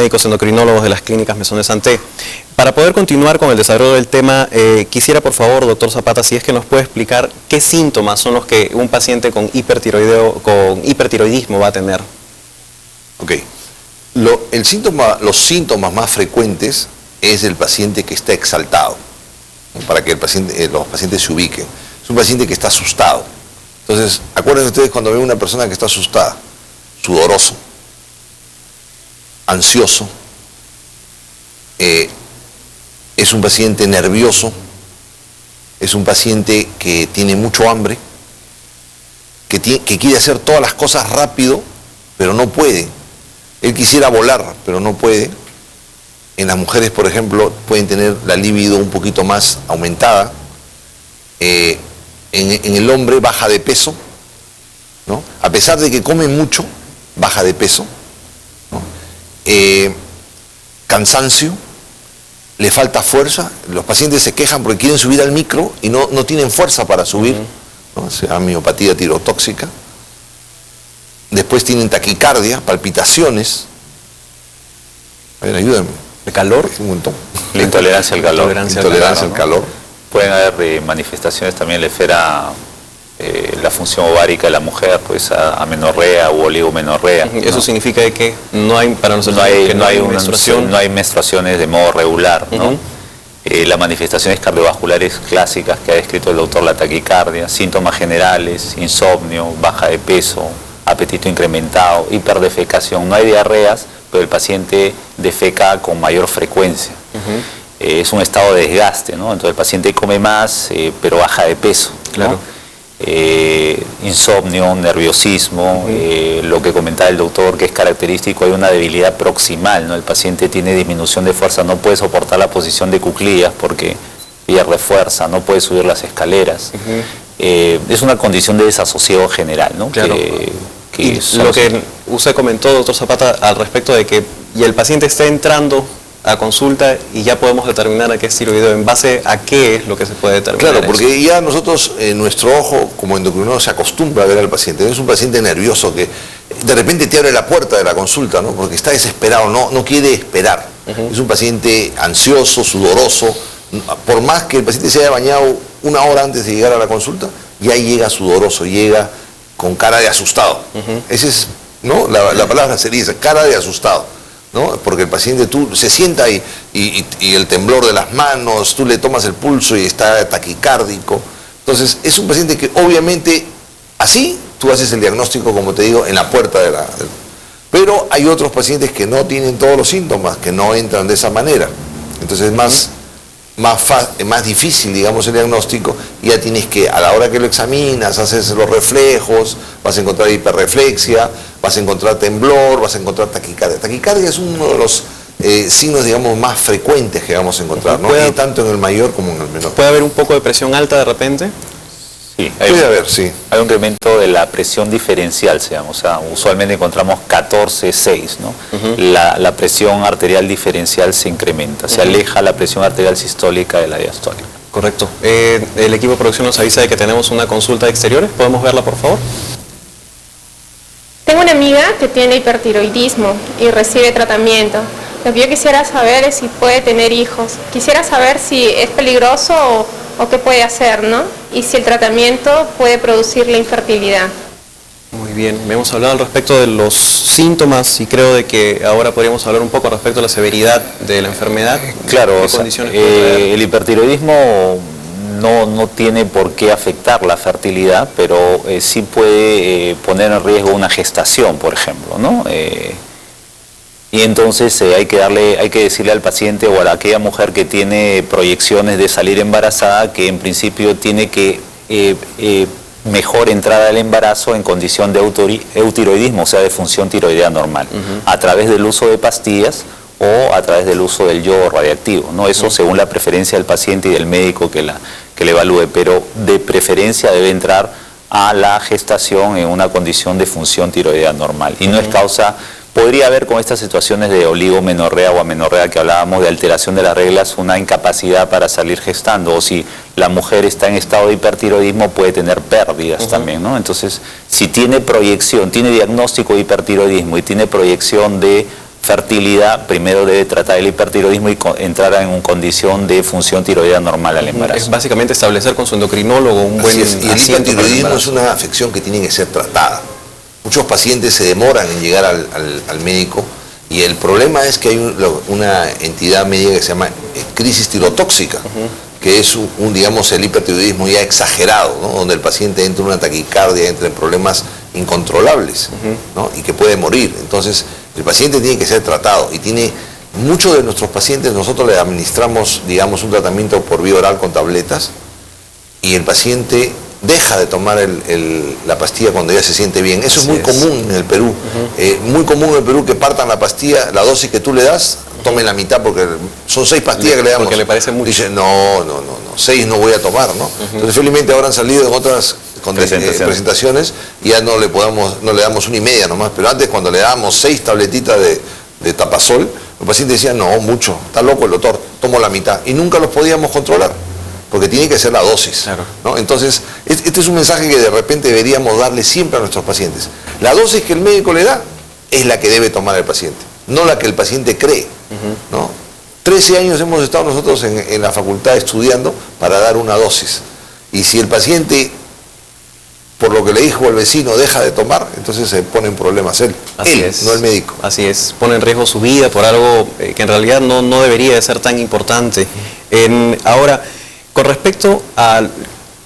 médicos endocrinólogos de las clínicas Mesón de Santé. Para poder continuar con el desarrollo del tema, quisiera por favor, doctor Zapata, si es que nos puede explicar qué síntomas son los que un paciente con hipertiroidismo va a tener. Ok. Los síntomas más frecuentes es el paciente que está exaltado, ¿no? Para que los pacientes se ubiquen. Es un paciente que está asustado. Entonces, acuérdense ustedes cuando ven una persona que está asustada, sudoroso, ansioso, es un paciente nervioso, es un paciente que tiene mucho hambre, que quiere hacer todas las cosas rápido, pero no puede. Él quisiera volar, pero no puede. En las mujeres, por ejemplo, pueden tener la libido un poquito más aumentada. En el hombre baja de peso, ¿no? A pesar de que come mucho, baja de peso, ¿no? Cansancio, le falta fuerza. Los pacientes se quejan porque quieren subir al micro y no tienen fuerza para subir, ¿no? Se llama miopatía tirotóxica. Después tienen taquicardia, palpitaciones. A ver, ayúdenme. ¿El calor? Un montón. La intolerancia al calor. Intolerancia al calor. Pueden haber manifestaciones también, le refiere la función ovárica de la mujer, pues a amenorrea u oligomenorrea. ¿Eso ¿no? significa de que no hay, para nosotros, no hay menstruación? No hay menstruaciones de modo regular, ¿no? Las manifestaciones cardiovasculares clásicas que ha descrito el doctor, la taquicardia, síntomas generales, insomnio, baja de peso, apetito incrementado, hiperdefecación. No hay diarreas, pero el paciente defeca con mayor frecuencia. Es un estado de desgaste, ¿no? Entonces el paciente come más, pero baja de peso, ¿no? Claro. Insomnio, nerviosismo, lo que comentaba el doctor, que es característico, hay una debilidad proximal, ¿no? El paciente tiene disminución de fuerza, no puede soportar la posición de cuclillas porque pierde fuerza, no puede subir las escaleras. Es una condición de desasosiego general, ¿no? Claro. Y lo que usted comentó, doctor Zapata, al respecto de que el paciente está entrando a consulta y ya podemos determinar a qué es tiroideo, en base a qué es lo que se puede determinar. Claro, porque ya nosotros, nuestro ojo como endocrinólogo se acostumbra a ver al paciente. Es un paciente nervioso que de repente te abre la puerta de la consulta, ¿no? Porque está desesperado, no quiere esperar. Es un paciente ansioso, sudoroso. Por más que el paciente se haya bañado una hora antes de llegar a la consulta, ya llega sudoroso, llega con cara de asustado. Esa es, ¿no? La palabra sería esa, cara de asustado, ¿no? Porque el paciente, tú se sienta y el temblor de las manos, tú le tomas el pulso y está taquicárdico. Entonces es un paciente que obviamente así tú haces el diagnóstico, como te digo, en la puerta de la... Pero hay otros pacientes que no tienen todos los síntomas, que no entran de esa manera. Entonces es más difícil, digamos, el diagnóstico, y ya tienes que, a la hora que lo examinas, haces los reflejos, vas a encontrar hiperreflexia, vas a encontrar temblor, vas a encontrar taquicardia. Taquicardia es uno de los signos, digamos, más frecuentes que vamos a encontrar, ¿no? Y tanto en el mayor como en el menor. ¿Puede haber un poco de presión alta de repente? Sí, puede haber, sí. Hay un incremento de la presión diferencial, se llama. O sea, usualmente encontramos 14,6, ¿no? La presión arterial diferencial se incrementa, se aleja la presión arterial sistólica de la diastólica. Correcto. El equipo de producción nos avisa de que tenemos una consulta de exteriores. ¿Podemos verla, por favor? Tengo una amiga que tiene hipertiroidismo y recibe tratamiento. Lo que yo quisiera saber es si puede tener hijos. Quisiera saber si es peligroso o qué puede hacer, ¿no? Y si el tratamiento puede producir la infertilidad. Muy bien, hemos hablado al respecto de los síntomas y creo de que ahora podríamos hablar un poco respecto a la severidad de la enfermedad. Claro, o sea, el hipertiroidismo no tiene por qué afectar la fertilidad, pero sí puede poner en riesgo una gestación, por ejemplo, ¿no? Y entonces hay que decirle al paciente o a aquella mujer que tiene proyecciones de salir embarazada que en principio tiene que mejor entrada al embarazo en condición de eutiroidismo, o sea, de función tiroidea normal, a través del uso de pastillas o a través del uso del yodo radiactivo, ¿no? Eso según la preferencia del paciente y del médico que le evalúe, pero de preferencia debe entrar a la gestación en una condición de función tiroidea normal y no es causa... Podría haber con estas situaciones de oligomenorrea o amenorrea que hablábamos, de alteración de las reglas, una incapacidad para salir gestando, o si la mujer está en estado de hipertiroidismo puede tener pérdidas también, ¿no? Entonces, si tiene proyección, tiene diagnóstico de hipertiroidismo y tiene proyección de fertilidad, primero debe tratar el hipertiroidismo y entrar en una condición de función tiroidea normal al embarazo. Es básicamente establecer con su endocrinólogo un buen Y el asiento para el hipertiroidismo es embarazo. una afección que tiene que ser tratada. Muchos pacientes se demoran en llegar al médico y el problema es que hay una entidad médica que se llama crisis tirotóxica, que es digamos, el hipertiroidismo ya exagerado, ¿no? Donde el paciente entra en una taquicardia, entra en problemas incontrolables, ¿no? Y que puede morir. Entonces, el paciente tiene que ser tratado y muchos de nuestros pacientes nosotros le administramos, digamos, un tratamiento por vía oral con tabletas y el paciente deja de tomar la pastilla cuando ya se siente bien. Eso es muy común en el Perú. Muy común en el Perú que partan la pastilla, la dosis que tú le das, tomen la mitad porque son 6 pastillas que le damos. Porque le parece mucho. Dice, no, 6 no voy a tomar, ¿no? Entonces felizmente ahora han salido en otras presentaciones y ya no le damos 1,5 nomás, pero antes cuando le dábamos 6 tabletitas de Tapasol, el paciente decía, no, mucho, está loco el doctor, tomo la mitad. Y nunca los podíamos controlar, porque tiene que ser la dosis. Claro. ¿No? Entonces, este es un mensaje que de repente deberíamos darle siempre a nuestros pacientes. La dosis que el médico le da es la que debe tomar el paciente, no la que el paciente cree. ¿No? 13 años hemos estado nosotros en la facultad estudiando para dar una dosis. Y si el paciente, por lo que le dijo el vecino, deja de tomar, entonces se pone en problemas él, no el médico. Así es, pone en riesgo su vida por algo que en realidad no debería de ser tan importante. Ahora, con respecto a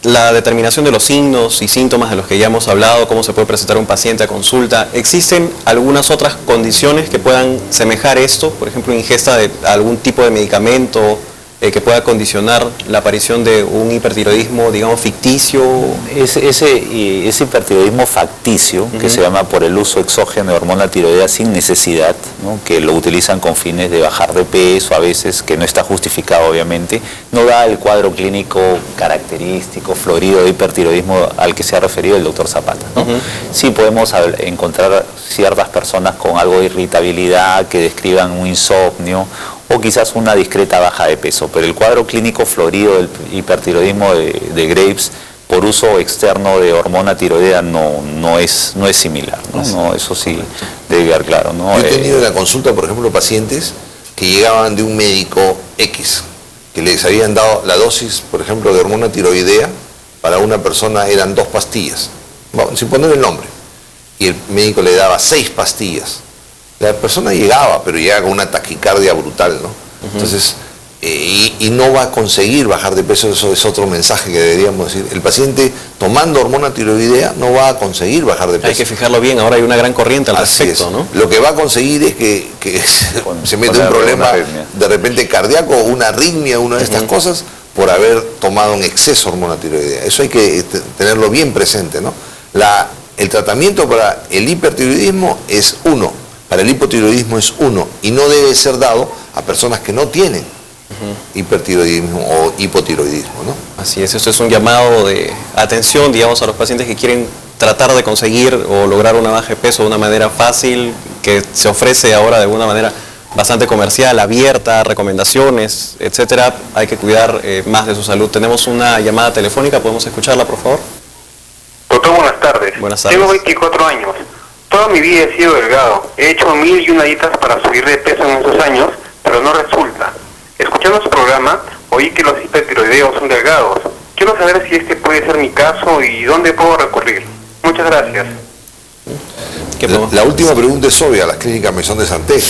la determinación de los signos y síntomas de los que ya hemos hablado, cómo se puede presentar un paciente a consulta, ¿existen algunas otras condiciones que puedan semejar esto? Por ejemplo, ingesta de algún tipo de medicamento que pueda condicionar la aparición de un hipertiroidismo, digamos, ficticio. Ese hipertiroidismo facticio, que se llama por el uso exógeno de hormona tiroidea sin necesidad, ¿no? Que lo utilizan con fines de bajar de peso, a veces, que no está justificado obviamente, no da el cuadro clínico característico, florido de hipertiroidismo al que se ha referido el doctor Zapata, ¿no? Sí podemos encontrar ciertas personas con algo de irritabilidad, que describan un insomnio, o quizás una discreta baja de peso, pero el cuadro clínico florido del hipertiroidismo de Graves por uso externo de hormona tiroidea no es similar, ¿no? No, eso sí debe quedar claro, ¿no? Yo he tenido en la consulta, por ejemplo, pacientes que llegaban de un médico X, que les habían dado la dosis, por ejemplo, de hormona tiroidea, para una persona eran 2 pastillas, sin poner el nombre, y el médico le daba 6 pastillas. La persona llegaba, pero llegaba con una taquicardia brutal, ¿no? Entonces, y no va a conseguir bajar de peso, eso es otro mensaje que deberíamos decir. El paciente tomando hormona tiroidea no va a conseguir bajar de peso. Hay que fijarlo bien, ahora hay una gran corriente al respecto, ¿no? Lo que va a conseguir es que se mete un problema de repente cardíaco, una arritmia, una de estas cosas, por haber tomado en exceso hormona tiroidea. Eso hay que tenerlo bien presente, ¿no? El tratamiento para el hipertiroidismo es uno. Para el hipotiroidismo es uno y no debe ser dado a personas que no tienen hipertiroidismo o hipotiroidismo, ¿no? Así es, esto es un llamado de atención, digamos, a los pacientes que quieren tratar de conseguir o lograr una baja de peso de una manera fácil, que se ofrece ahora de una manera bastante comercial, abierta, recomendaciones, etcétera. Hay que cuidar más de su salud. Tenemos una llamada telefónica, ¿podemos escucharla, por favor? Doctor, buenas tardes. Buenas tardes. Tengo 24 años. Toda mi vida he sido delgado. He hecho 1001 dietas para subir de peso en esos años, pero no resulta. Escuchando su programa, oí que los hipertiroideos son delgados. Quiero saber si este puede ser mi caso y dónde puedo recurrir. Muchas gracias. La última pregunta es obvia, las clínicas Mesón de Santé.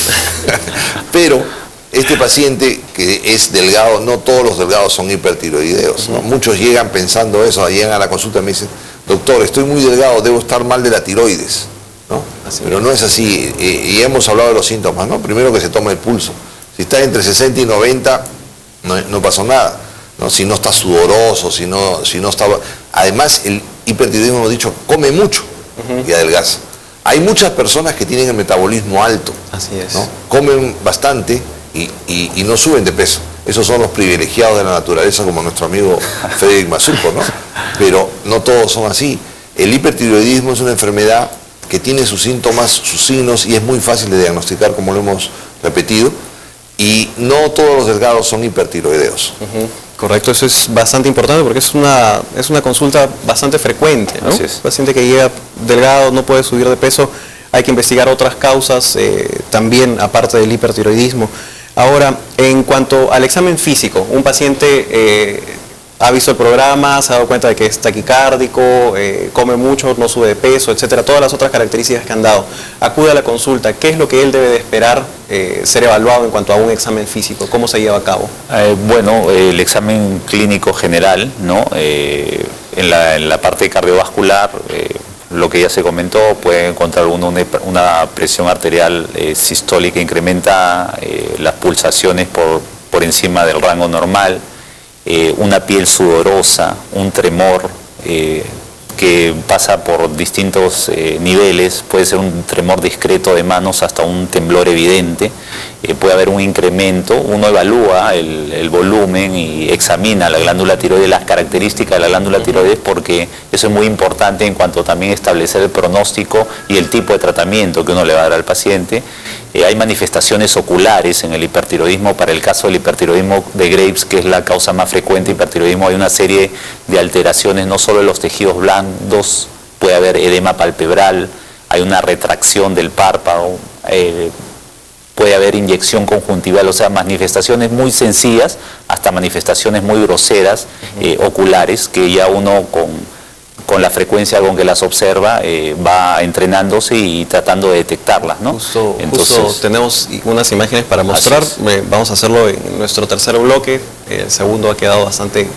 Pero este paciente que es delgado, no todos los delgados son hipertiroideos, ¿no? Muchos llegan pensando eso, llegan a la consulta y me dicen, doctor, estoy muy delgado, debo estar mal de la tiroides, ¿no? Pero no es así, y hemos hablado de los síntomas, ¿no? Primero que se toma el pulso. Si está entre 60 y 90, no pasó nada, ¿no? Si no está sudoroso, si no está... Además, el hipertiroidismo, hemos dicho, come mucho y adelgaza. Hay muchas personas que tienen el metabolismo alto. Así es. ¿No? Comen bastante y no suben de peso. Esos son los privilegiados de la naturaleza, como nuestro amigo Frederick Mazuco, ¿no? Pero no todos son así. El hipertiroidismo es una enfermedad que tiene sus síntomas, sus signos, y es muy fácil de diagnosticar, como lo hemos repetido, y no todos los delgados son hipertiroideos. Correcto, eso es bastante importante porque es una consulta bastante frecuente, ¿no? Así es. Un paciente que llega delgado, no puede subir de peso. hay que investigar otras causas también aparte del hipertiroidismo. Ahora, en cuanto al examen físico, un paciente ha visto el programa, se ha dado cuenta de que es taquicárdico, come mucho, no sube de peso, etcétera, todas las otras características que han dado. Acude a la consulta. ¿Qué es lo que él debe de esperar ser evaluado en cuanto a un examen físico? ¿Cómo se lleva a cabo? Bueno, el examen clínico general, ¿no? En la parte cardiovascular, lo que ya se comentó, puede encontrar uno una presión arterial sistólica, incrementa las pulsaciones por encima del rango normal, una piel sudorosa, un tremor que pasa por distintos niveles, puede ser un tremor discreto de manos hasta un temblor evidente, puede haber un incremento, uno evalúa el volumen y examina la glándula tiroides, las características de la glándula tiroides, porque eso es muy importante en cuanto también establecer el pronóstico y el tipo de tratamiento que uno le va a dar al paciente. Hay manifestaciones oculares en el hipertiroidismo. Para el caso del hipertiroidismo de Graves, que es la causa más frecuente de hipertiroidismo, hay una serie de alteraciones, no solo en los tejidos blandos, puede haber edema palpebral, hay una retracción del párpado, puede haber inyección conjuntival, o sea, manifestaciones muy sencillas hasta manifestaciones muy groseras, oculares, que ya uno con la frecuencia con que las observa va entrenándose y tratando de detectarlas, ¿no? Justo tenemos unas imágenes para mostrar. Vamos a hacerlo en nuestro tercer bloque. El segundo ha quedado bastante